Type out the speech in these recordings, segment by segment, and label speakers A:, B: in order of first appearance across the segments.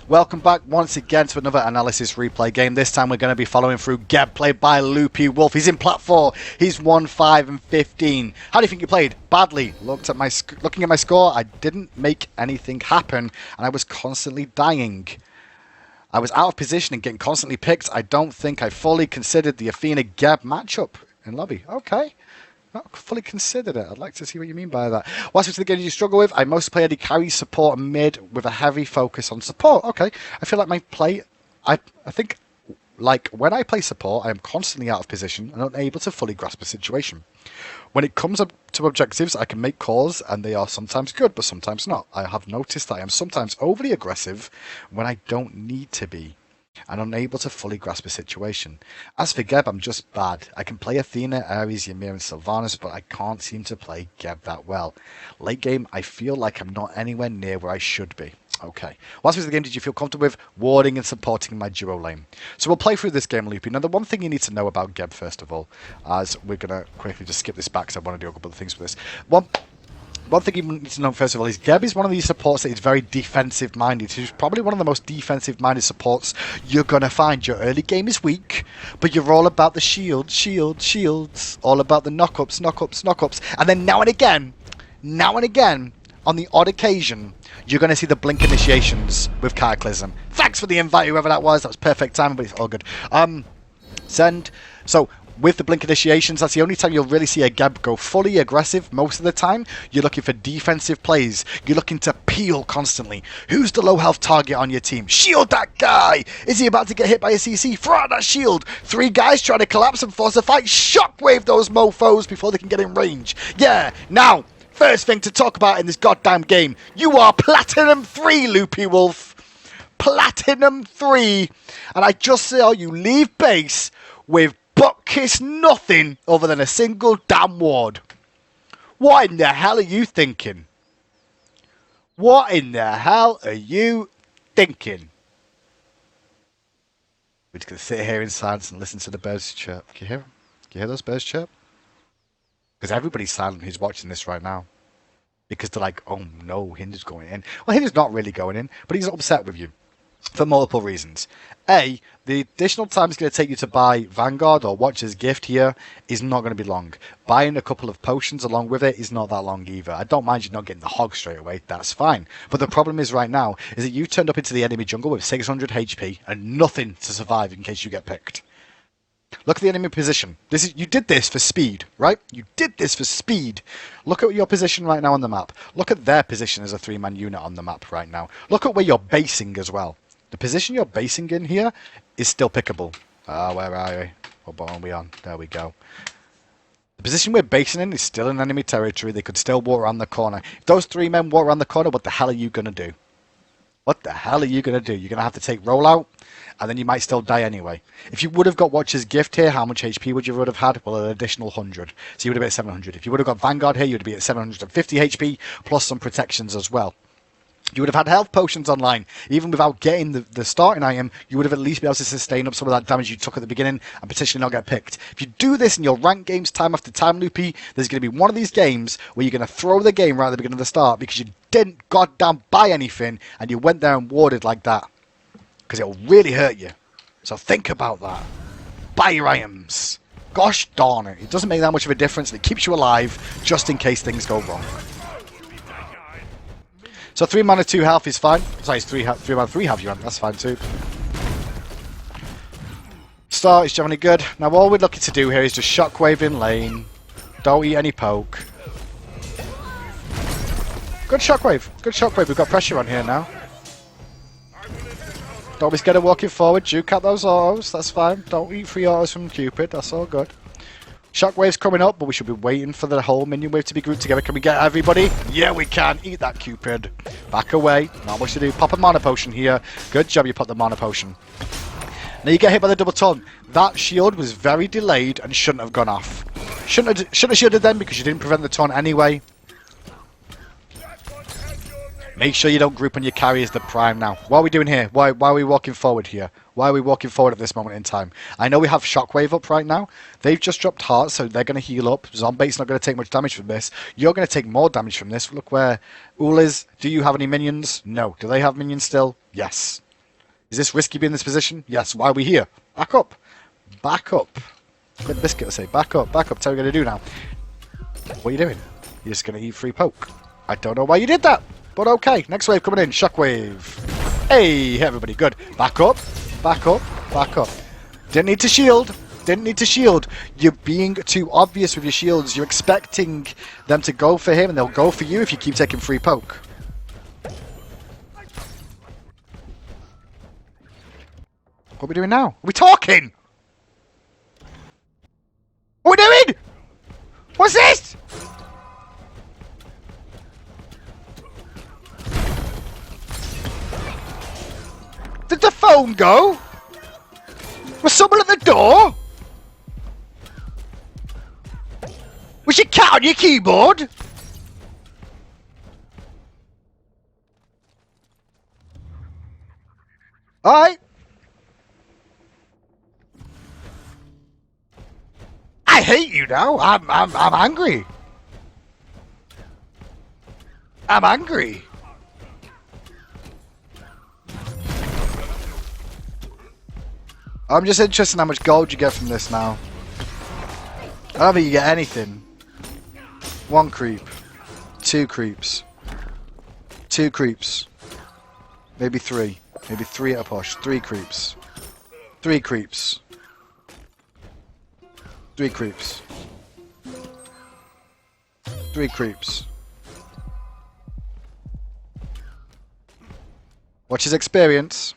A: Welcome back once again to another analysis replay game. This time we're going to be following through Geb, played by Loopy Wolf. He's in Plat 4. He's 1-5-15. How do you think he played? Badly. Looking at my score, I didn't make anything happen, and I was constantly dying. I was out of position and getting constantly picked. I don't think I fully considered the Athena Geb matchup in lobby. Okay. Not fully considered it. I'd like to see what you mean by that. What's the game you struggle with? I mostly play AD carry, support, and mid with a heavy focus on support. Okay. I feel like my play... I think, like, when I play support, I am constantly out of position and unable to fully grasp a situation. When it comes up to objectives, I can make calls, and they are sometimes good, but sometimes not. I have noticed that I am sometimes overly aggressive when I don't need to be, and unable to fully grasp a situation. As for Geb, I'm just bad. I can play Athena, Ares, Ymir and Sylvanas, but I can't seem to play Geb that well. Late game, I feel like I'm not anywhere near where I should be. Okay. Last was the game did you feel comfortable with warding and supporting my duo lane? So we'll play through this game, Loopy. Now, the one thing you need to know about Geb, first of all, as we're going to quickly just skip this back because I want to do a couple of things with this. One thing you need to know, first of all, is Geb is one of these supports that is very defensive-minded. He's probably one of the most defensive-minded supports you're going to find. Your early game is weak, but you're all about the shields, all about the knock-ups. And then now and again, on the odd occasion, you're going to see the blink initiations with Cataclysm. Thanks for the invite, whoever that was. That was perfect timing, but it's all good. Send. So, with the blink initiations, that's the only time you'll really see a Geb go fully aggressive. Most of the time, you're looking for defensive plays. You're looking to peel constantly. Who's the low health target on your team? Shield that guy! Is he about to get hit by a CC? Throw out that shield! 3 guys trying to collapse and force a fight. Shockwave those mofos before they can get in range. Yeah, now, first thing to talk about in this goddamn game. You are Platinum 3, Loopy Wolf. Platinum 3. And I just saw you leave base with butt kiss nothing other than a single damn ward. What in the hell are you thinking? What in the hell are you thinking? We're just going to sit here in silence and listen to the birds chirp. Can you hear them? Can you hear those birds chirp? Because everybody's silent who's watching this right now. Because they're like, oh no, Hinder's going in. Well, Hinder's not really going in, but he's upset with you. For multiple reasons. A, the additional time it's going to take you to buy Vanguard or Watcher's Gift here is not going to be long. Buying a couple of potions along with it is not that long either. I don't mind you not getting the hog straight away, that's fine. But the problem is right now, is that you turned up into the enemy jungle with 600 HP and nothing to survive in case you get picked. Look at the enemy position. You did this for speed, right? You did this for speed. Look at your position right now on the map. Look at their position as a 3-man unit on the map right now. Look at where you're basing as well. The position you're basing in here is still pickable. Where are we? What button are we on? There we go. The position we're basing in is still in enemy territory. They could still walk around the corner. If those 3 men walk around the corner, what the hell are you going to do? What the hell are you going to do? You're going to have to take rollout, and then you might still die anyway. If you would have got Watcher's Gift here, how much HP would you have had? Well, an additional 100. So you would have been at 700. If you would have got Vanguard here, you would be at 750 HP, plus some protections as well. You would have had health potions online. Even without getting the starting item, you would have at least been able to sustain up some of that damage you took at the beginning and potentially not get picked. If you do this in your ranked games time after time, Loopy, there's going to be one of these games where you're going to throw the game right at the beginning of the start because you didn't goddamn buy anything and you went there and warded like that. Because it'll really hurt you. So think about that. Buy your items. Gosh darn it. It doesn't make that much of a difference. It keeps you alive just in case things go wrong. So 3 mana 2 health is fine. Sorry, it's 3 mana 3 health you want. That's fine too. Start is generally good. Now all we're looking to do here is just shockwave in lane. Don't eat any poke. Good shockwave. Good shockwave. We've got pressure on here now. Don't be scared of walking forward. Juke out those autos. That's fine. Don't eat 3 autos from Cupid. That's all good. Shockwave's coming up, but we should be waiting for the whole minion wave to be grouped together. Can we get everybody? Yeah, we can. Eat that, Cupid. Back away. Not much to do. Pop a mana potion here. Good job you put the mana potion. Now you get hit by the double ton. That shield was very delayed and shouldn't have gone off. Shouldn't have shielded then because you didn't prevent the ton anyway. Make sure you don't group on your carry as the prime now. What are we doing here? Why are we walking forward here? Why are we walking forward at this moment in time? I know we have Shockwave up right now. They've just dropped hearts, so they're going to heal up. Zombate's not going to take much damage from this. You're going to take more damage from this. Look where Ul is. Do you have any minions? No. Do they have minions still? Yes. Is this risky being in this position? Yes. Why are we here? Back up. Back up. Limp Bizkit will say, back up, back up. Tell me what you're going to do now. What are you doing? You're just going to eat free poke. I don't know why you did that. But okay. Next wave coming in. Shockwave. Hey, everybody. Good. Back up. Back up. Back up. Didn't need to shield. Didn't need to shield. You're being too obvious with your shields. You're expecting them to go for him, and they'll go for you if you keep taking free poke. What are we doing now? Are we talking? What are we doing? What's this? Did the phone go? Was someone at the door? Was your cat on your keyboard? Alright. I hate you now. I'm angry. I'm angry. I'm just interested in how much gold you get from this now. I don't think you get anything. 1 creep. 2 creeps. 2 creeps. Maybe 3. Maybe 3 at a push. 3 creeps. 3 creeps. 3 creeps. 3 creeps. Watch his experience.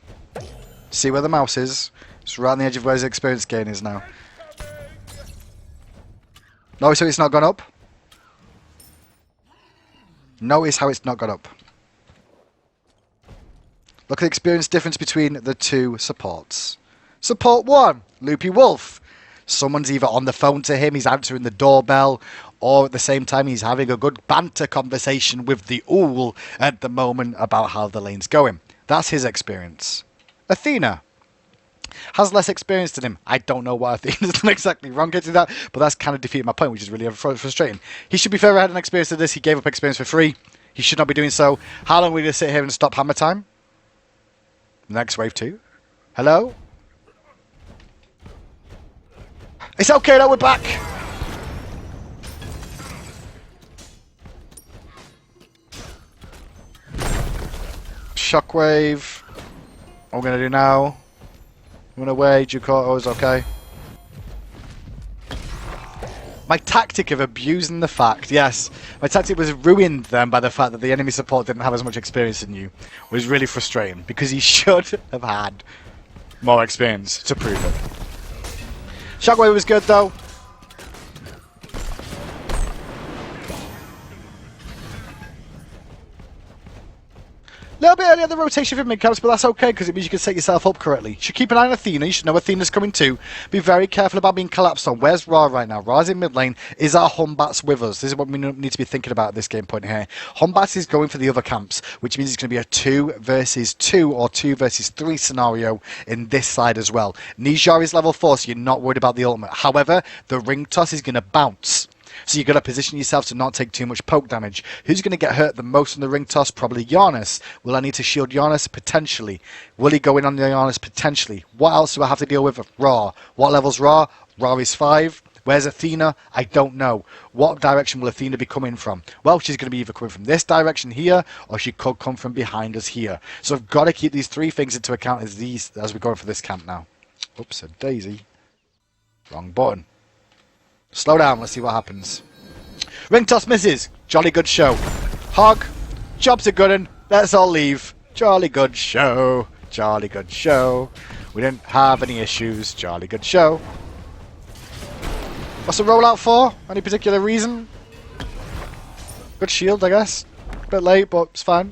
A: See where the mouse is. It's right on the edge of where his experience gain is now. Notice how it's not gone up? Notice how it's not gone up. Look at the experience difference between the 2 supports. Support 1, Loopy Wolf. Someone's either on the phone to him, he's answering the doorbell, or at the same time he's having a good banter conversation with the Ool at the moment about how the lane's going. That's his experience. Athena has less experience than him. I don't know what Athena's done exactly wrong getting that, but that's kind of defeated my point, which is really frustrating. He should be further ahead in experience than this. He gave up experience for free. He should not be doing so. How long are we going to sit here and stop hammer time? Next wave 2. Hello? It's okay that we're back! Shockwave. What we're going to do now. I'm going to wait. Jukoto is okay. My tactic of abusing the fact, yes, my tactic was ruined then by the fact that the enemy support didn't have as much experience as you. Was really frustrating because he should have had more experience to prove it. Shockwave was good though. A little bit early on the rotation for mid-camps, but that's okay because it means you can set yourself up correctly. You should keep an eye on Athena. You should know Athena's coming too. Be very careful about being collapsed on. Where's Ra right now? Ra's in mid lane. Is our Humbats with us? This is what we need to be thinking about at this game point here. Humbats is going for the other camps, which means it's going to be a 2 versus 2 or 2 versus 3 scenario in this side as well. Nijar is level 4, so you're not worried about the ultimate. However, the ring toss is going to bounce. So you've got to position yourself to not take too much poke damage. Who's going to get hurt the most in the ring toss? Probably Giannis. Will I need to shield Giannis? Potentially. Will he go in on the Giannis? Potentially. What else do I have to deal with? Ra. What level's Ra? Ra is 5. Where's Athena? I don't know. What direction will Athena be coming from? Well, she's going to be either coming from this direction here, or she could come from behind us here. So I've got to keep these 3 things into account as we're going for this camp now. Oops, a daisy. Wrong button. Slow down, let's see what happens. Ring toss misses. Jolly good show. Hog. Job's a good one. Let's all leave. Jolly good show. Jolly good show. We didn't have any issues. Jolly good show. What's the rollout for? Any particular reason? Good shield, I guess. A bit late, but it's fine.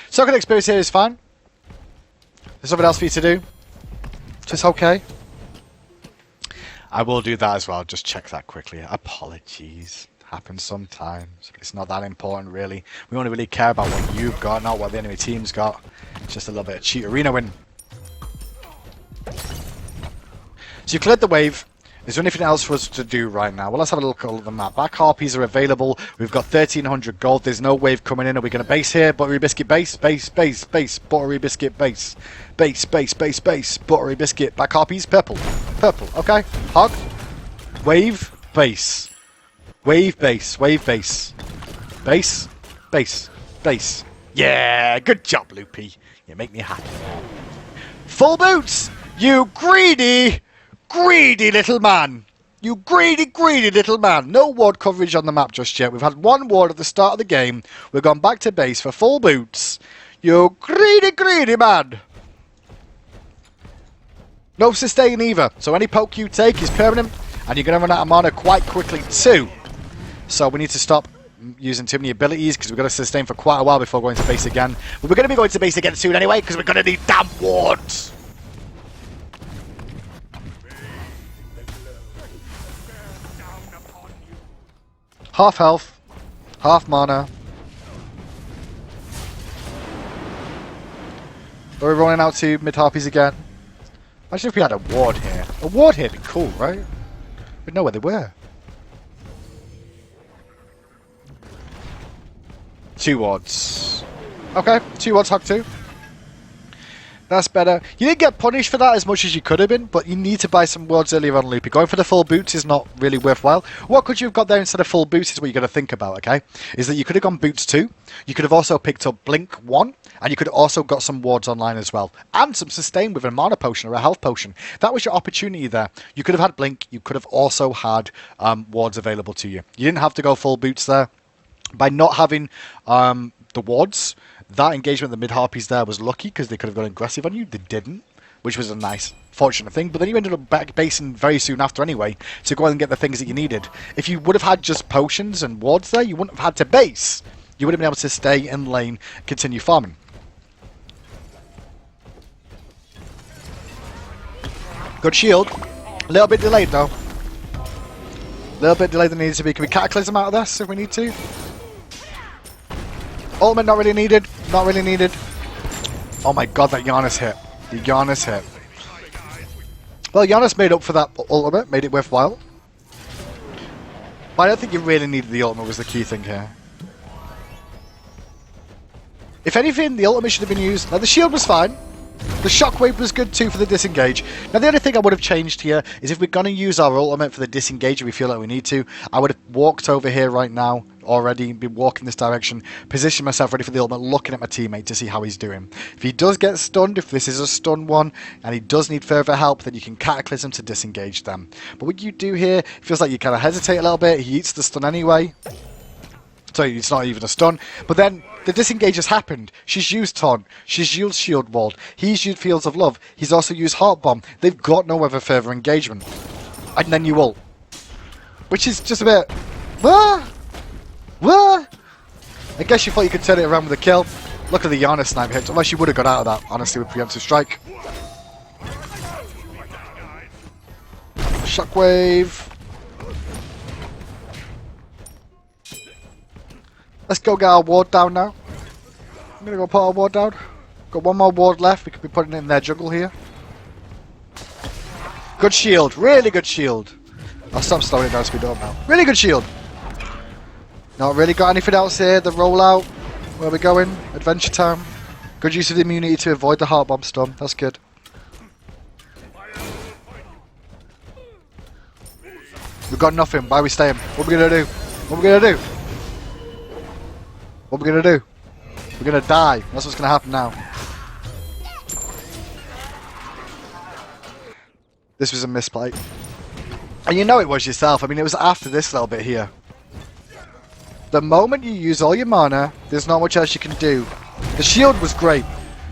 A: Socket experience here is fine. There's something else for you to do. Just okay. I will do that as well. Just check that quickly. Apologies. Happens sometimes. It's not that important, really. We only really care about what you've got, not what the enemy team's got. It's just a little bit of cheat arena win. So you cleared the wave. Is there anything else for us to do right now? Well, let's have a look at the map. Back harpies are available. We've got 1,300 gold. There's no wave coming in. Are we going to base here? Buttery biscuit base, base, base, base. Buttery biscuit base, base, base, base, base. Buttery biscuit. Back harpies, purple, purple. Okay. Hog. Wave, base. Wave, base, wave, base. Base, base, base. Yeah, good job, Loopy. You make me happy. Full boots, you greedy little man. You greedy little man. No ward coverage on the map just yet. We've had one ward at the start of the game. We've gone back to base for full boots. You greedy man. No sustain either. So any poke you take is permanent. And you're going to run out of mana quite quickly too. So we need to stop using too many abilities because we've got to sustain for quite a while before going to base again. But we're going to be going to base again soon anyway because we're going to need damn wards. Half health, half mana. We're rolling out to mid harpies again. Imagine if we had a ward here. A ward here would be cool, right? We'd know where they were. 2 wards. Okay, 2 wards, hog 2. That's better. You didn't get punished for that as much as you could have been, but you need to buy some wards earlier on, Loopy. Going for the full boots is not really worthwhile. What could you have got there instead of full boots is what you're going to think about, okay? Is that you could have gone boots 2, you could have also picked up blink 1, and you could have also got some wards online as well. And some sustain with a mana potion or a health potion. That was your opportunity there. You could have had blink, you could have also had wards available to you. You didn't have to go full boots there. By not having the wards, that engagement of the mid-harpies there was lucky because they could have gone aggressive on you. They didn't, which was a nice, fortunate thing. But then you ended up back basing very soon after anyway to go and get the things that you needed. If you would have had just potions and wards there, you wouldn't have had to base. You would have been able to stay in lane, continue farming. Good shield. A little bit delayed though. A little bit delayed than it needed to be. Can we cataclysm out of this if we need to? Ultimate not really needed. Not really needed. Oh my god, that Giannis hit. The Giannis hit. Well, Giannis made up for that ultimate. Made it worthwhile. But I don't think you really needed the ultimate was the key thing here. If anything, the ultimate should have been used. Now, the shield was fine. The shockwave was good too for the disengage. Now the only thing I would have changed here is if we're going to use our ultimate for the disengage and we feel like we need to, I would have walked over here right now already, been walking this direction, position myself ready for the ultimate, looking at my teammate to see how he's doing. If he does get stunned, if this is a stun one, and he does need further help, then you can cataclysm to disengage them. But what you do here, it feels like you kind of hesitate a little bit, he eats the stun anyway. So it's not even a stun. But then the disengage has happened. She's used taunt. She's used shield walled. He's used fields of love. He's also used heart bomb. They've got no other further engagement. And then you ult. Which is just a bit... What? I guess you thought you could turn it around with a kill. Look at the Giannis snipe hit. Unless you would have got out of that, honestly, with preemptive strike. Shockwave. Let's go get our ward down now. I'm going to go put our ward down. Got one more ward left. We could be putting it in their jungle here. Good shield. Really good shield. I'll stop slowing it down so we don't now. Really good shield. Not really got anything else here. The rollout. Where are we going? Adventure time. Good use of the immunity to avoid the heart bomb stun. That's good. We've got nothing. Why are we staying? What are we going to do? What are we going to do? What are we going to do? We're going to die. That's what's going to happen now. This was a misplay. And you know it was yourself. I mean, it was after this little bit here. The moment you use all your mana, there's not much else you can do. The shield was great.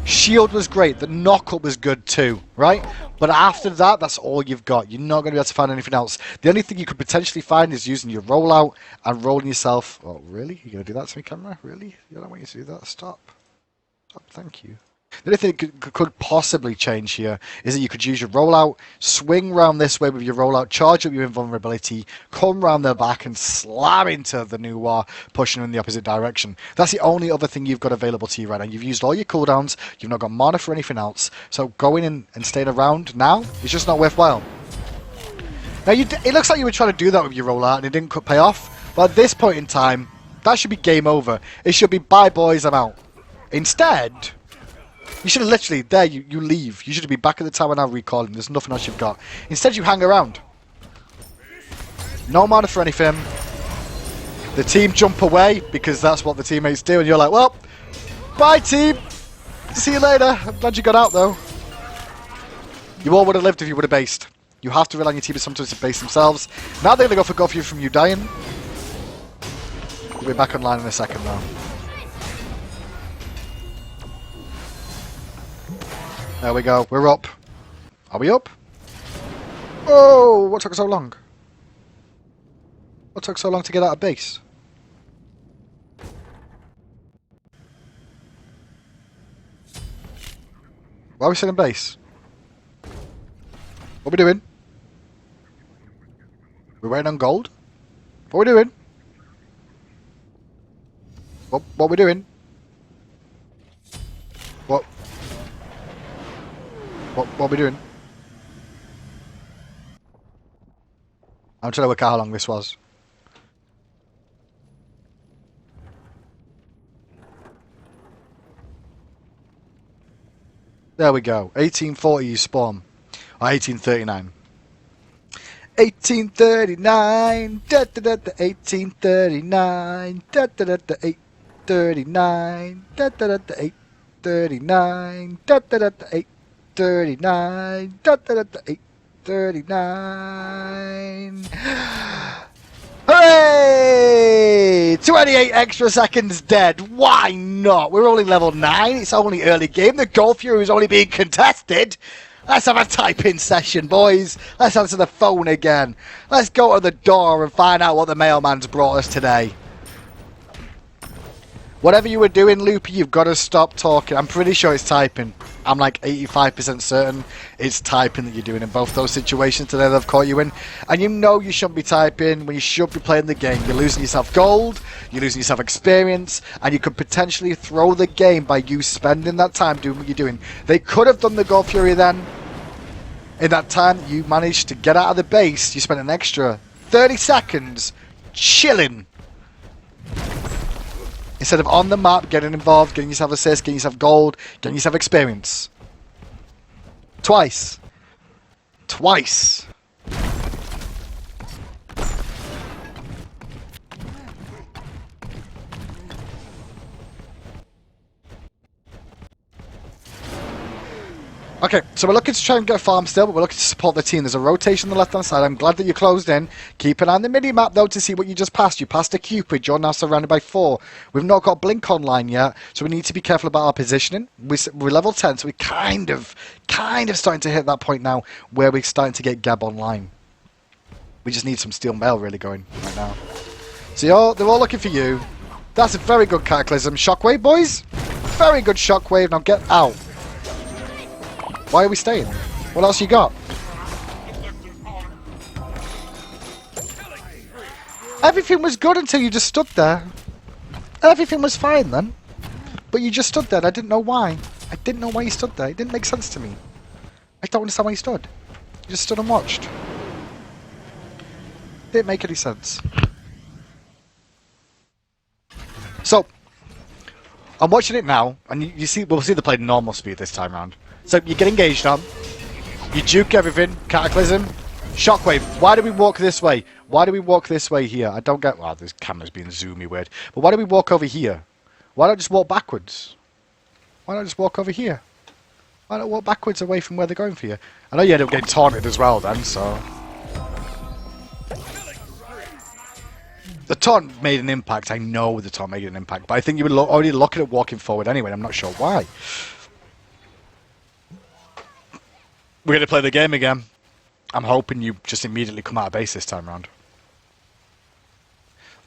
A: Shield was great. The knockup was good too, right? But after that, that's all you've got. You're not going to be able to find anything else. The only thing you could potentially find is using your rollout and rolling yourself. Oh, really? You're going to do that to me, camera? Really? You don't want you to do that? Stop. Stop. Thank you. The only thing that could possibly change here is that you could use your rollout, swing round this way with your rollout, charge up your invulnerability, come round the back and slam into the Nuwa, pushing in the opposite direction. That's the only other thing you've got available to you right now. You've used all your cooldowns, you've not got mana for anything else, so going in and staying around now is just not worthwhile. Now, it looks like you were trying to do that with your rollout and it didn't pay off. But at this point in time, that should be game over. It should be, bye boys, I'm out. Instead, you should have literally, there, you leave. You should be back at the tower now recalling. There's nothing else you've got. Instead, you hang around. No mana for anything. The team jump away because that's what the teammates do. And you're like, well, bye team. See you later. I'm glad you got out though. You all would have lived if you would have based. You have to rely on your team sometimes to base themselves. Now they're going to go for Gofu from you dying. We'll be back online in a second though. There we go. We're up. Are we up? Oh, what took so long? What took so long to get out of base? Why are we still in base? What are we doing? We're waiting on gold? What are we doing? What are we doing? What are we doing? I'm trying to work out how long this was. There we go. 1840 you spawn. Or 1839. 1839. Da da da da. 1839. Da da da da. 839. Da da da da. 839. Da da da da. 839. Da da da da. 839. Hooray! 28 extra seconds dead. Why not? We're only level 9. It's only early game. The Gold Fury is only being contested. Let's have a type-in session, boys. Let's answer the phone again. Let's go to the door and find out what the mailman's brought us today. Whatever you were doing, Loopy, you've got to stop talking. I'm pretty sure it's typing. I'm like 85% certain it's typing that you're doing in both those situations today that I've caught you in. And you know you shouldn't be typing when you should be playing the game. You're losing yourself gold, you're losing yourself experience, and you could potentially throw the game by you spending that time doing what you're doing. They could have done the Gold Fury then. In that time you managed to get out of the base, you spent an extra 30 seconds chilling. Instead of on the map, getting involved, getting yourself assists, getting yourself gold, getting yourself experience. Twice. Twice. Okay, so we're looking to try and get a farm still, but we're looking to support the team. There's a rotation on the left-hand side. I'm glad that you're closed in. Keep an eye on the mini-map, though, to see what you just passed. You passed a Cupid. You're now surrounded by 4. We've not got Blink online yet, so we need to be careful about our positioning. We're level 10, so we're kind of starting to hit that point now where we're starting to get Gab online. We just need some steel mail really going right now. So they're all looking for you. That's a very good Cataclysm. Shockwave, boys. Very good Shockwave. Now get out. Why are we staying? What else you got? Everything was good until you just stood there. Everything was fine then. But you just stood there and I didn't know why. I didn't know why you stood there. It didn't make sense to me. I don't understand why you stood. You just stood and watched. Didn't make any sense. So, I'm watching it now, and you see, we'll see the play normal speed this time round. So you get engaged on, you juke everything, Cataclysm, Shockwave. Why do we walk this way? Why do we walk this way here? I don't get, well, this camera's being zoomy weird. But why do we walk over here? Why not just walk backwards? Why not just walk over here? Why not walk backwards away from where they're going for you? I know you end up getting taunted as well then, so... The taunt made an impact. I know the taunt made an impact, but I think you were already looking at walking forward anyway. I'm not sure why. We're going to play the game again. I'm hoping you just immediately come out of base this time round.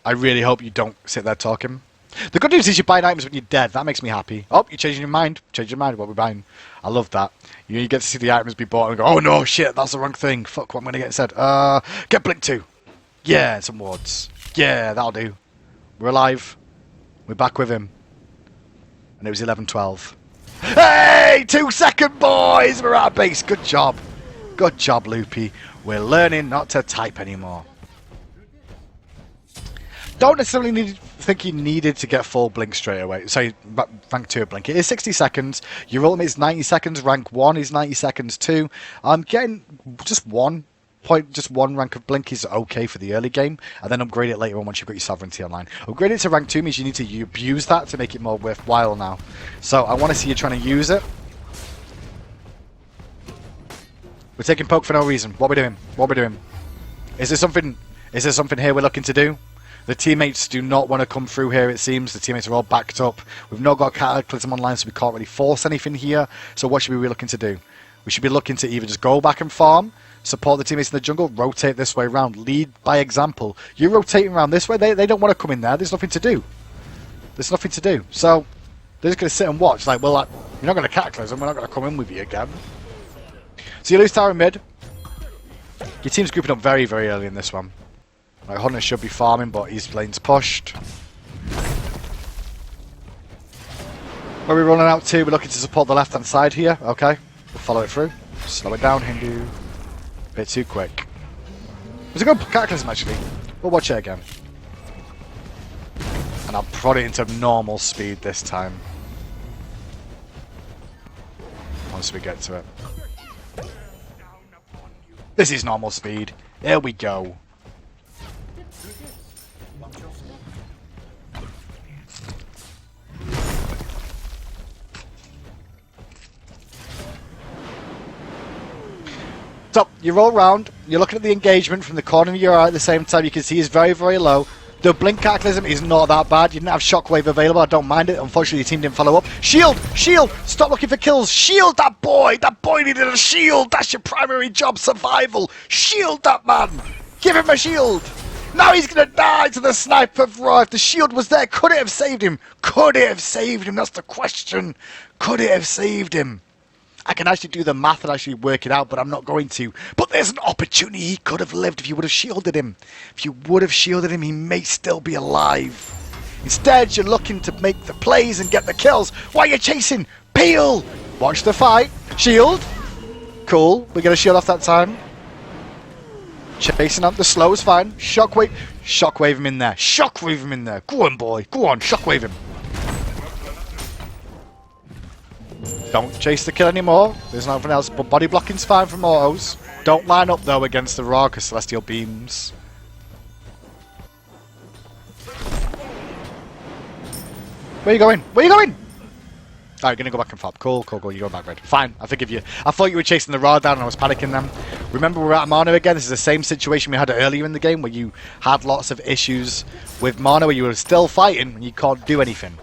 A: I really hope you don't sit there talking. The good news is you're buying items when you're dead. That makes me happy. Oh, you're changing your mind. Change your mind what we're buying. I love that. You get to see the items be bought and go, oh no, shit, that's the wrong thing. Fuck, what am I going to get instead? Get Blink 2. Yeah, some wards. Yeah, that'll do. We're alive. We're back with him. And it was 11-12. Hey! 2 second, boys! We're out of base. Good job. Good job, Loopy. We're learning not to type anymore. Don't necessarily think you needed to get full blink straight away. So rank 2 blink. It is 60 seconds. Your ultimate is 90 seconds. Rank 1 is 90 seconds too. Getting just one rank of blink is okay for the early game, and then upgrade it later on once you've got your sovereignty online. Upgrade it to rank 2 means you need to abuse that to make it more worthwhile now. So I want to see you trying to use it. We're taking poke for no reason. What are we doing? What are we doing? Is there something here we're looking to do? The teammates do not want to come through here, it seems. The teammates are all backed up. We've not got Cataclysm online, so we can't really force anything here. So what should we be looking to do? We should be looking to either just go back and farm, support the teammates in the jungle, rotate this way around, lead by example. You're rotating around this way, they don't want to come in there. There's nothing to do. There's nothing to do. So they're just going to sit and watch. Like, well, you're not going to Cataclysm, we're not going to come in with you again. So you lose tower in mid. Your team's grouping up very, very early in this one. Right, Hunter should be farming, but his lane's pushed. Where are we running out to? We're looking to support the left-hand side here. Okay, we'll follow it through. Slow it down, Hindu. Bit too quick. It was a good Cataclysm, actually. We'll watch it again. And I'll prod it into normal speed this time. Once we get to it. This is normal speed. There we go. So, you roll round, you're looking at the engagement from the corner of your eye at the same time. You can see it's very, very low. The blink Cataclysm is not that bad. You didn't have Shockwave available, I don't mind it. Unfortunately, your team didn't follow up. Shield! Shield! Stop looking for kills! Shield that boy! That boy needed a shield! That's your primary job, survival! Shield that man! Give him a shield! Now he's gonna die to the sniper throw. If the shield was there, could it have saved him? Could it have saved him? That's the question. Could it have saved him? I can actually do the math and actually work it out, but I'm not going to. But there's an opportunity he could have lived if you would have shielded him. If you would have shielded him, he may still be alive. Instead, you're looking to make the plays and get the kills. Why are you chasing? Peel! Watch the fight. Shield. Cool. We get a shield off that time. Chasing up. The slow is fine. Shockwave. Shockwave him in there. Shockwave him in there. Go on, boy. Go on. Shockwave him. Don't chase the kill anymore. There's nothing else. But body blocking's fine from autos. Don't line up, though, against the Raw, because Celestial Beams. Where are you going? Where are you going? Alright, gonna go back and flop. Cool, cool, cool. You go back red. Fine, I forgive you. I thought you were chasing the Raw down and I was panicking them. Remember, we're at Mana again. This is the same situation we had earlier in the game where you had lots of issues with Mana, where you were still fighting and you can't do anything.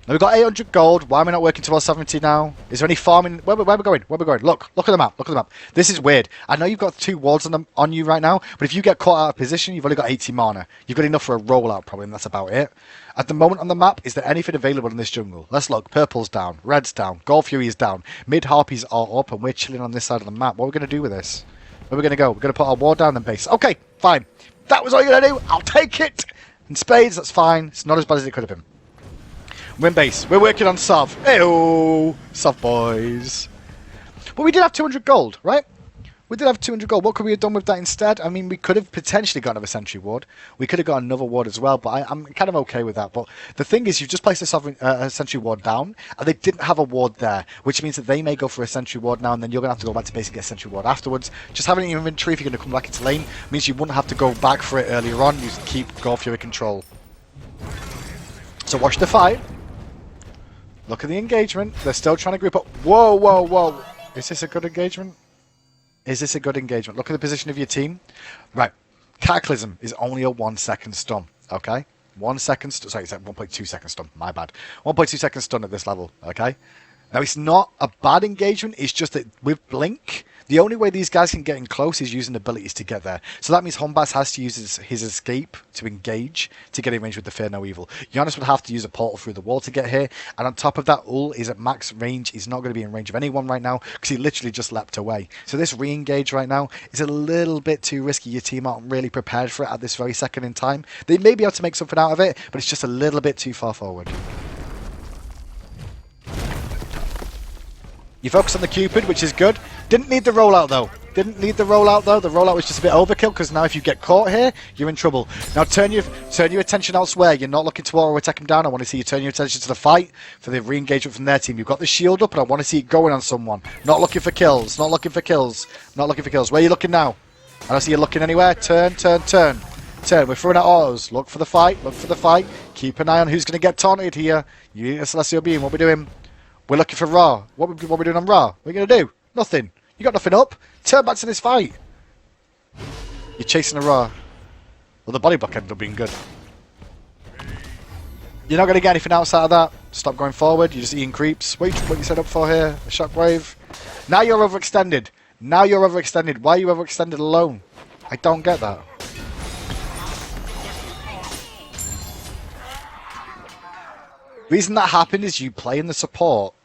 A: Now we've got 800 gold. Why am I not working towards 70 now? Is there any farming? Where are we going? Where are we going? Look at the map. Look at the map. This is weird. I know you've got 2 wards on you right now, but if you get caught out of position, you've only got 80 mana. You've got enough for a rollout probably, and that's about it. At the moment on the map, is there anything available in this jungle? Let's look. Purple's down. Red's down. Gold Fury is down. Mid Harpies are up, and we're chilling on this side of the map. What are we going to do with this? Where are we going to go? We're going to put our ward down and base. Okay, fine. That was all you're going to do. I'll take it. In spades, that's fine. It's not as bad as it could have been. Win base. We're working on Sov. Ew, Sov boys. But we did have 200 gold, right? We did have 200 gold. What could we have done with that instead? I mean, we could have potentially got another Sentry Ward. We could have got another Ward as well, but I'm kind of okay with that. But the thing is, you've just placed a Sentry Ward down, and they didn't have a Ward there, which means that they may go for a Sentry Ward now, and then you're going to have to go back to base and get a Sentry Ward afterwards. Just having it in your inventory if you're going to come back into lane means you wouldn't have to go back for it earlier on. You just keep Gold Fury control. So watch the fight. Look at the engagement. They're still trying to group up. Whoa, whoa, whoa. Is this a good engagement? Is this a good engagement? Look at the position of your team. Right. Cataclysm is only a 1 second stun. Okay? 1 second stun. Sorry, it's like 1.2 second stun. My bad. 1.2 second stun at this level. Okay? Now, it's not a bad engagement. It's just that with Blink, the only way these guys can get in close is using abilities to get there. So that means Hombas has to use his escape to engage to get in range with the Fear No Evil. Giannis would have to use a portal through the wall to get here. And on top of that, Ul is at max range. He's not going to be in range of anyone right now because he literally just leapt away. So this re-engage right now is a little bit too risky. Your team aren't really prepared for it at this very second in time. They may be able to make something out of it, but it's just a little bit too far forward. You focus on the Cupid, which is good. Didn't need the rollout though. Didn't need the rollout though. The rollout was just a bit overkill because now if you get caught here, you're in trouble. Now turn your attention elsewhere. You're not looking to auto attack him down. I want to see you turn your attention to the fight for the re-engagement from their team. You've got the shield up and I want to see it going on someone. Not looking for kills. Not looking for kills. Not looking for kills. Where are you looking now? I don't see you looking anywhere. Turn. We're throwing out autos. Look for the fight. Look for the fight. Keep an eye on who's going to get taunted here. You, Celestial Beam. What are we doing? We're looking for Ra. What are we doing on Ra? What are you going to do? Nothing. You got nothing up. Turn back to this fight. You're chasing a Ra. Well, the body block ended up being good. You're not going to get anything outside of that. Stop going forward. You're just eating creeps. Wait, what you set up for here? A shockwave. Now you're overextended. Now you're overextended. Why are you overextended alone? I don't get that. Reason that happened is you play in the support.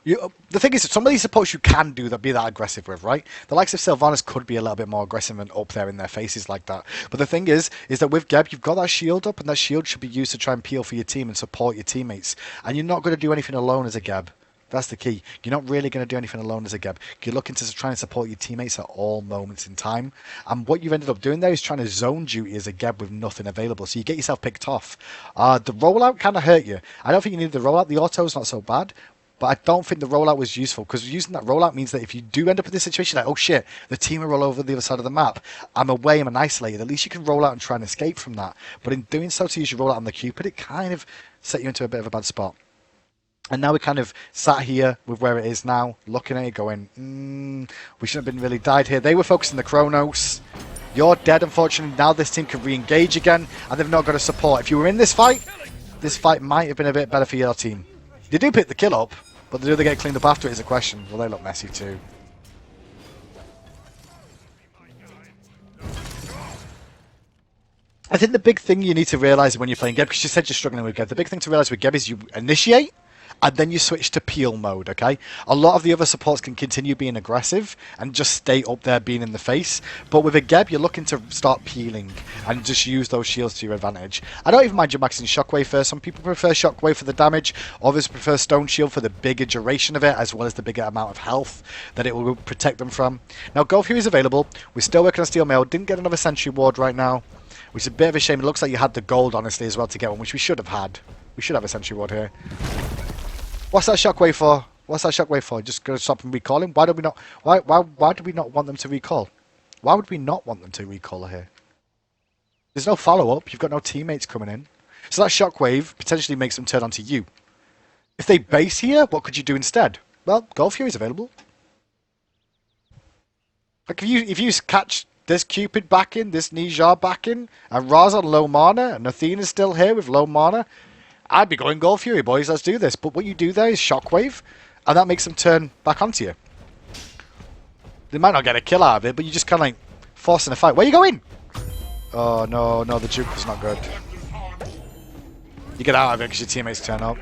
A: The thing is, some of these supports you can do that be that aggressive with, right? The likes of Sylvanas could be a little bit more aggressive and up there in their faces like that. But the thing is that with Geb, you've got that shield up, and that shield should be used to try and peel for your team and support your teammates. And you're not going to do anything alone as a Geb. That's the key. You're not really going to do anything alone as a Geb. You're looking to try and support your teammates at all moments in time. And what you've ended up doing there is trying to zone duty as a Geb with nothing available. So you get yourself picked off. The rollout kind of hurt you. I don't think you needed the rollout. The auto's not so bad. But I don't think the rollout was useful, because using that rollout means that if you do end up in this situation, like, oh shit, the team are all over the other side of the map, I'm away, I'm isolated, at least you can roll out and try and escape from that. But in doing so, to use your rollout on the Cupid, it kind of set you into a bit of a bad spot. And now we kind of sat here with where it is now, looking at it going, we shouldn't have been really died here. They were focusing the Chronos. You're dead, unfortunately. Now this team can re-engage again, and they've not got a support. If you were in this fight might have been a bit better for your team. They do pick the kill up, but do they get cleaned up after it is a question. Well, they look messy too. I think the big thing you need to realise when you're playing Geb, because you said you're struggling with Geb, the big thing to realise with Geb is you initiate, and then you switch to peel mode, okay? A lot of the other supports can continue being aggressive and just stay up there being in the face. But with a Geb, you're looking to start peeling and just use those shields to your advantage. I don't even mind you maxing Shockwave first. Some people prefer Shockwave for the damage. Others prefer Stone Shield for the bigger duration of it, as well as the bigger amount of health that it will protect them from. Now, Gold Fury is available. We're still working on Steel Mail. Didn't get another Sentry Ward right now, which is a bit of a shame. It looks like you had the gold, honestly, as well to get one, which we should have had. We should have a Sentry Ward here. What's that shockwave for? What's that shockwave for? Just going to stop them recalling? Why do we not? Why do we not want them to recall? Why would we not want them to recall here? There's no follow up. You've got no teammates coming in, so that shockwave potentially makes them turn onto you. If they base here, what could you do instead? Well, Gold Fury is available. Like if you catch this Cupid back in, this Nijar back in, and Ra's on low mana, and Athena's still here with low mana, I'd be going Gold Fury, boys, let's do this. But what you do there is Shockwave, and that makes them turn back onto you. They might not get a kill out of it, but you just kind of like forcing a fight. Where are you going? Oh, no, the juke was not good. You get out of it because your teammates turn up.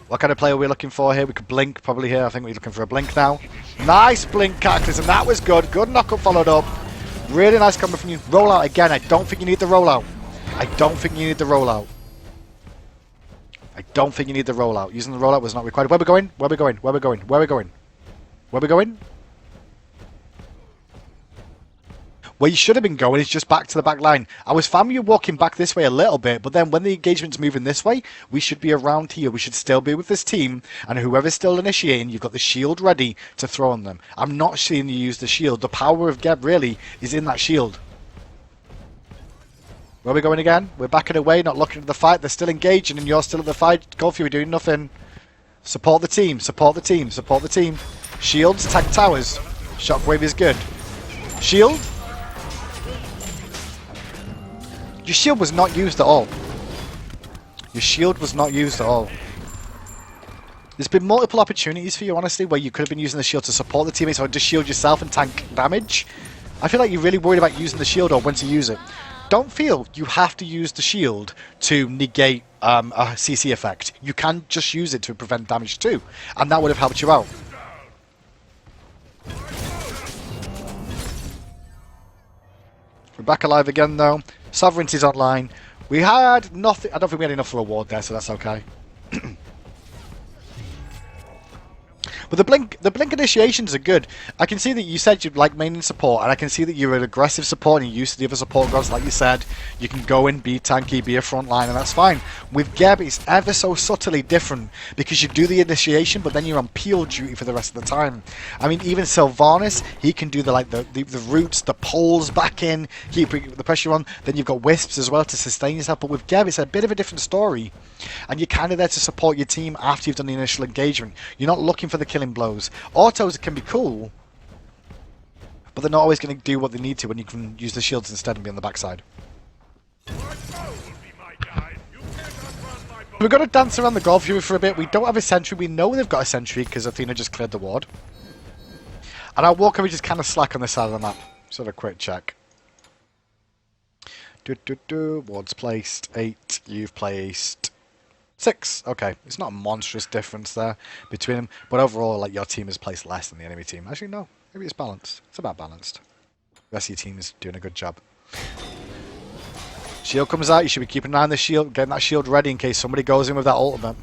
A: What kind of player are we looking for here? We could blink probably here. I think we're looking for a blink now. Nice blink, Cataclysm. That was good. Good knockup followed up. Really nice combo from you. Rollout again. I don't think you need the rollout. I don't think you need the rollout. I don't think you need the rollout. Using the rollout was not required. Where are we going? Where are we going? Where are we going? Where are we going? Where are we going? Where you should have been going is just back to the back line. I was fine with you walking back this way a little bit, but then when the engagement's moving this way, we should be around here. We should still be with this team, and whoever's still initiating, you've got the shield ready to throw on them. I'm not seeing you use the shield. The power of Geb really is in that shield. Where are we going again? We're backing away, not looking at the fight. They're still engaging, and you're still at the fight. Gold Fury doing nothing. Support the team. Support the team. Support the team. Shields, tag towers. Shockwave is good. Shield. Your shield was not used at all. Your shield was not used at all. There's been multiple opportunities for you, honestly, where you could have been using the shield to support the teammates or just shield yourself and tank damage. I feel like you're really worried about using the shield or when to use it. Don't feel you have to use the shield to negate a CC effect. You can just use it to prevent damage too, and that would have helped you out. We're back alive again though. Sovereignty's online. We had nothing. I don't think we had enough for a ward there, so that's okay. But the blink initiations are good. I can see that you said you'd like maining support, and I can see that you're an aggressive support and you're used to the other support gods. Like you said, you can go in, be tanky, be a front line, and that's fine. With Geb, it's ever so subtly different because you do the initiation, but then you're on peel duty for the rest of the time. I mean, even Sylvanas, he can do the roots, the poles back in, keep the pressure on. Then you've got wisps as well to sustain yourself. But with Geb, it's a bit of a different story, and you're kind of there to support your team after you've done the initial engagement. You're not looking for the killing blows. Autos can be cool, but they're not always going to do what they need to when you can use the shields instead and be on the backside. We're going to dance around the Golf Fury for a bit. We don't have a sentry. We know they've got a sentry because Athena just cleared the ward. And our Walker is just kind of slack on this side of the map. Sort of a quick check. Wards placed 8. You've placed 6. Okay, it's not a monstrous difference there between them, but overall, like, your team has placed less than the enemy team. Actually, no, maybe it's balanced. It's about balanced. The rest of your team is doing a good job. Shield comes out. You should be keeping an eye on the shield, getting that shield ready in case somebody goes in with that ultimate.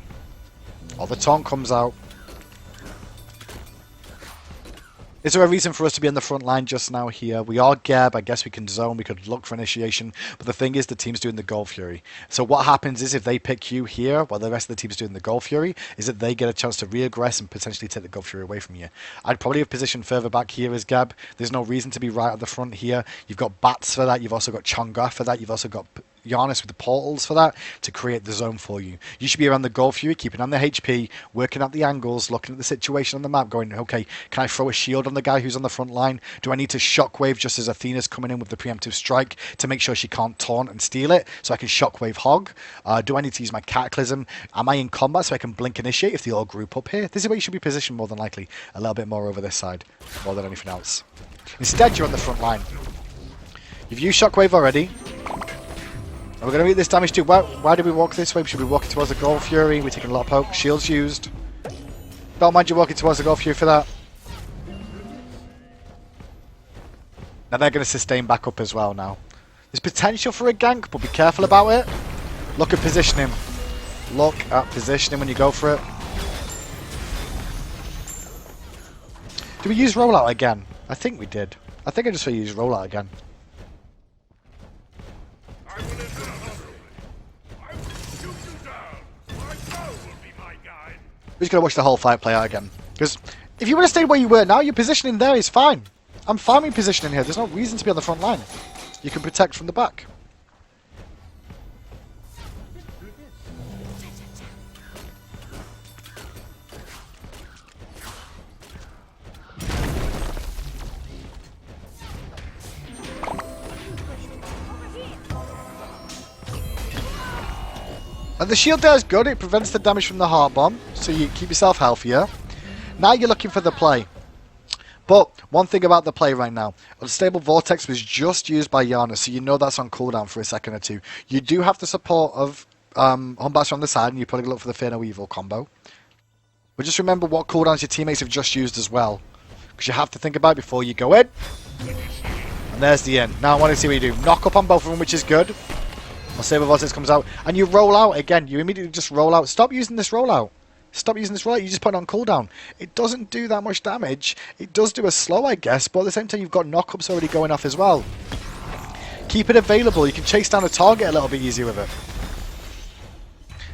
A: Or the taunt comes out. Is there a reason for us to be on the front line just now here? We are Geb. I guess we can zone. We could look for initiation. But the thing is, the team's doing the Golf Fury. So what happens is if they pick you here, while the rest of the team's doing the Golf Fury, is that they get a chance to re-aggress and potentially take the Golf Fury away from you. I'd probably have positioned further back here as Geb. There's no reason to be right at the front here. You've got Bats for that. You've also got Chang'e for that. You've also got Giannis with the portals for that to create the zone for you. You should be around the Golf Fury, keeping on the HP, working out the angles, looking at the situation on the map, going, okay, can I throw a shield on the guy who's on the front line? Do I need to shockwave just as Athena's coming in with the preemptive strike to make sure she can't taunt and steal it so I can shockwave hog? Do I need to use my cataclysm? Am I in combat so I can blink initiate if they all group up here? This is where you should be positioned more than likely. A little bit more over this side, more than anything else. Instead, you're on the front line. You've used shockwave already. And we're going to eat this damage too. Why did we walk this way? Should we be walking towards the Golf Fury? We're taking a lot of poke. Shields used. Don't mind you walking towards the Golf Fury for that. Now they're going to sustain back up as well now. There's potential for a gank, but be careful about it. Look at positioning. Look at positioning when you go for it. Do we use rollout again? I think we did. I think I just use rollout again. We're just going to watch the whole fight play out again. Because if you want to stay where you were now, your positioning there is fine. I'm fine with positioning here. There's no reason to be on the front line. You can protect from the back. And the shield there is good, it prevents the damage from the heart bomb, so you keep yourself healthier. Now you're looking for the play. But one thing about the play right now, Unstable Vortex was just used by Yana, so you know that's on cooldown for a second or two. You do have the support of Humbasher on the side, and you probably look for the Fear No Evil combo. But just remember what cooldowns your teammates have just used as well. Because you have to think about it before you go in. And there's the end. Now I want to see what you do. Knock up on both of them, which is good. Unstable Vortex comes out, and you roll out again. You immediately just roll out. Stop using this rollout. Stop using this rollout. You just put it on cooldown. It doesn't do that much damage. It does do a slow, I guess, but at the same time, you've got knockups already going off as well. Keep it available. You can chase down a target a little bit easier with it.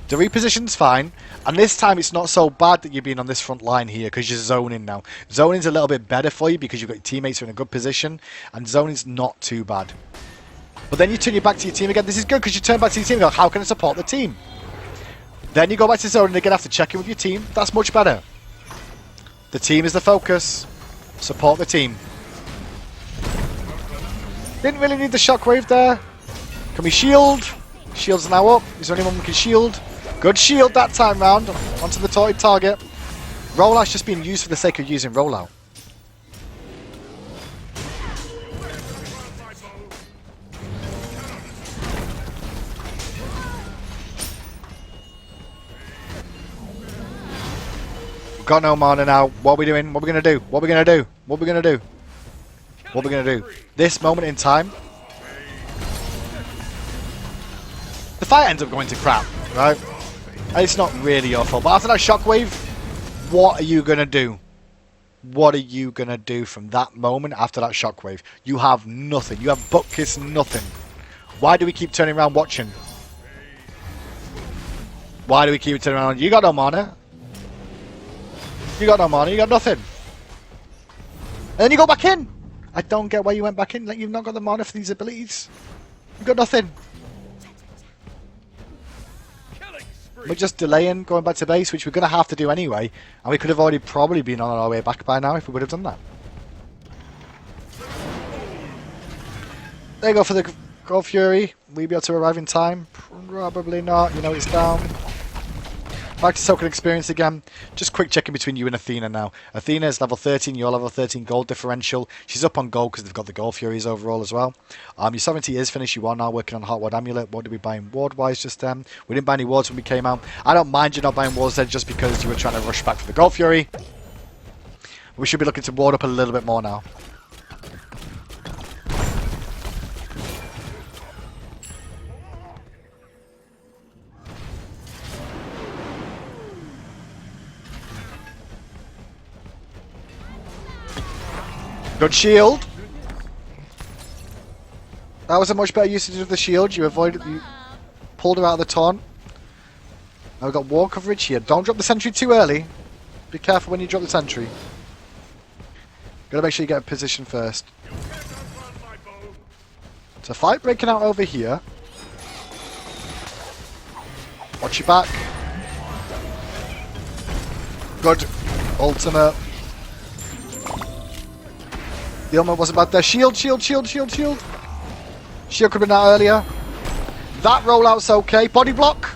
A: The reposition's fine, and this time it's not so bad that you're being on this front line here because you're zoning now. Zoning's a little bit better for you because you've got your teammates who are in a good position, and zoning's not too bad. But then you turn your back to your team again. This is good because you turn back to your team and go, how can I support the team? Then you go back to zone and again have to check in with your team. That's much better. The team is the focus. Support the team. Didn't really need the shockwave there. Can we shield? Shield's now up. Is there anyone we can shield? Good shield that time round. Onto the taunted target. Rollout's just being used for the sake of using rollout. Got no mana now. What are we doing? What are we going to do? What are we going to do? What are we going to do? What are we going to do? This moment in time. The fight ends up going to crap, right? It's not really your fault. But after that shockwave, what are you going to do? What are you going to do from that moment after that shockwave? You have nothing. You have butt kiss nothing. Why do we keep turning around watching? Why do we keep turning around? You got no mana. You got no mana. You got nothing. And then you go back in. I don't get why you went back in. Like, you've not got the mana for these abilities. You've got nothing. We're just delaying going back to base, which we're going to have to do anyway. And we could have already probably been on our way back by now if we would have done that. There you go for the Gold Fury. Will we be able to arrive in time? Probably not. You know it's down. Back to token experience again. Just quick checking between you and Athena now. Athena is level 13, you're level 13 gold differential. She's up on gold because they've got the Gold Furies overall as well. Your sovereignty is finished. You are now working on Hot Ward Amulet. What did we buy in ward wise just then? We didn't buy any wards when we came out. I don't mind you not buying wards then just because you were trying to rush back for the Gold Fury. We should be looking to ward up a little bit more now. Good shield. That was a much better usage of the shield. You pulled her out of the taunt. Now we've got wall coverage here. Don't drop the sentry too early. Be careful when you drop the sentry. Gotta make sure you get a position first. It's a fight breaking out over here. Watch your back. Good. Ultimate. The ultimate wasn't bad there. Shield, shield, shield, shield, shield. Shield could have been out earlier. That rollout's okay. Body block.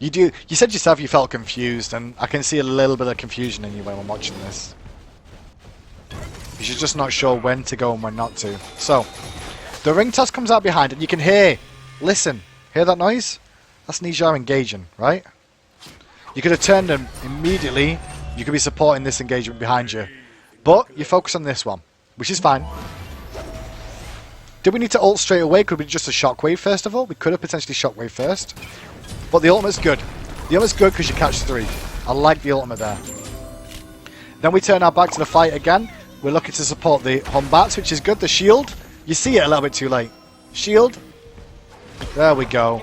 A: You said yourself you felt confused, and I can see a little bit of confusion in you when I'm watching this. You're just not sure when to go and when not to. So, the ring toss comes out behind, and you can hear, listen, hear that noise? That's Nijar engaging, right? You could have turned them immediately. You could be supporting this engagement behind you. But you focus on this one, which is fine. Did we need to ult straight away? Could we just a shockwave first of all? We could have potentially shockwave first. But the ultimate's good. The ultimate's good because you catch 3. I like the ultimate there. Then we turn our back to the fight again. We're looking to support the Humbats, which is good. The shield. You see it a little bit too late. Shield. There we go.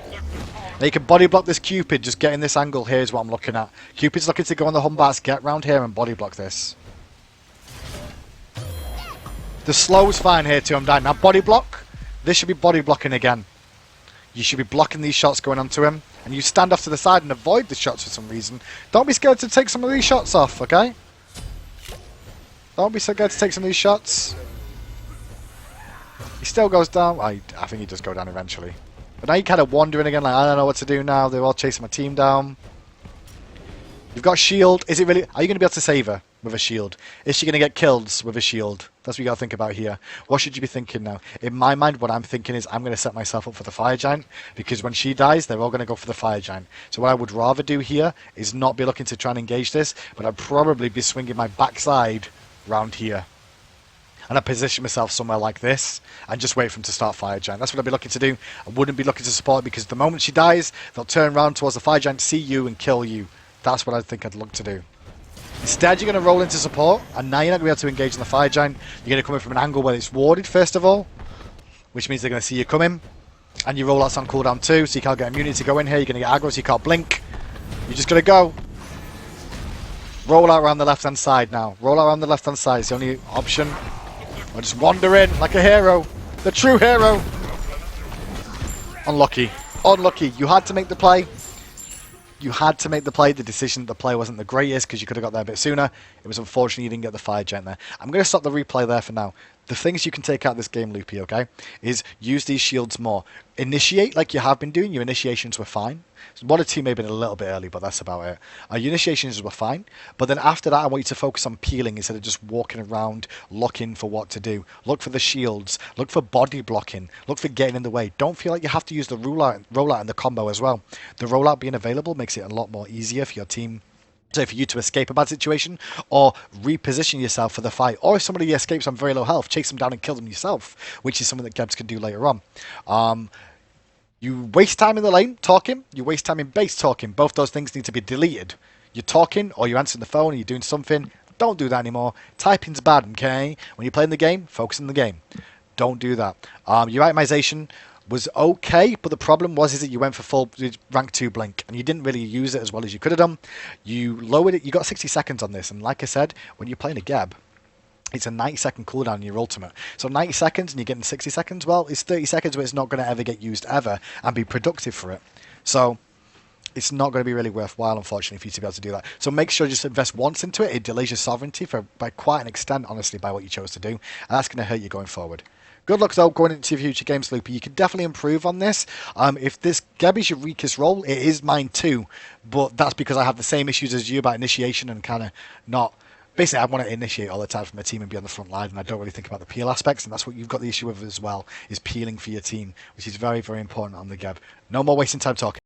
A: Now you can body block this Cupid, just getting this angle here is what I'm looking at. Cupid's looking to go on the Humbats, get round here and body block this. The slow's fine here too, I'm dying. Now body block, this should be body blocking again. You should be blocking these shots going onto him. And you stand off to the side and avoid the shots for some reason. Don't be scared to take some of these shots off, okay? Don't be so scared to take some of these shots. He still goes down. I think he does go down eventually. But now you're kind of wandering again, like, I don't know what to do now. They're all chasing my team down. You've got shield. Is it really... Are you going to be able to save her with a shield? Is she going to get killed with a shield? That's what you got to think about here. What should you be thinking now? In my mind, what I'm thinking is I'm going to set myself up for the Fire Giant, because when she dies, they're all going to go for the Fire Giant. So what I would rather do here is not be looking to try and engage this, but I'd probably be swinging my backside round here. And I position myself somewhere like this and just wait for him to start Fire Giant. That's what I'd be looking to do. I wouldn't be looking to support it because the moment she dies, they'll turn around towards the Fire Giant, see you and kill you. That's what I think I'd look to do. Instead, you're going to roll into support, and now you're not going to be able to engage in the Fire Giant. You're going to come in from an angle where it's warded, first of all, which means they're going to see you coming. And your rollout's on cooldown too, so you can't get immunity to go in here. You're going to get aggro, so you can't blink. You're just going to go. Roll out around the left-hand side now. Roll out around the left-hand side. It's the only option. Or just wander in like a hero. The true hero. Unlucky. Unlucky. You had to make the play. You had to make the play. The decision, the play wasn't the greatest because you could have got there a bit sooner. It was unfortunate you didn't get the Fire Giant there. I'm going to stop the replay there for now. The things you can take out of this game, Loopy, okay, is use these shields more. Initiate like you have been doing. Your initiations were fine. 1 or 2 may have been a little bit early, but that's about it. Your initiations were fine. But then after that, I want you to focus on peeling instead of just walking around looking for what to do. Look for the shields. Look for body blocking. Look for getting in the way. Don't feel like you have to use the rollout and the combo as well. The rollout being available makes it a lot more easier for your team. So for you to escape a bad situation or reposition yourself for the fight. Or if somebody escapes on very low health, chase them down and kill them yourself, which is something that Gebs can do later on. You waste time in the lane talking, you waste time in base talking. Both those things need to be deleted. You're talking or you're answering the phone or you're doing something. Don't do that anymore. Typing's bad, okay? When you're playing the game, focus on the game. Don't do that. Your itemization was okay, but the problem was is that you went for full rank 2 blink and you didn't really use it as well as you could have done. You lowered it, you got 60 seconds on this, and like I said, when you're playing a Geb, it's a 90-second cooldown in your ultimate. So 90 seconds and you're getting 60 seconds, well, it's 30 seconds where it's not going to ever get used ever and be productive for it. So it's not going to be really worthwhile, unfortunately, for you to be able to do that. So make sure you just invest once into it. It delays your sovereignty by quite an extent, honestly, by what you chose to do. And that's going to hurt you going forward. Good luck, though, going into your future games, Loopy. You can definitely improve on this. If this Geb is your weakest role, it is mine too. But that's because I have the same issues as you about initiation and kind of not... Basically, I want to initiate all the time from my team and be on the front line, and I don't really think about the peel aspects, and that's what you've got the issue with as well, is peeling for your team, which is very, very important on the Geb. No more wasting time talking.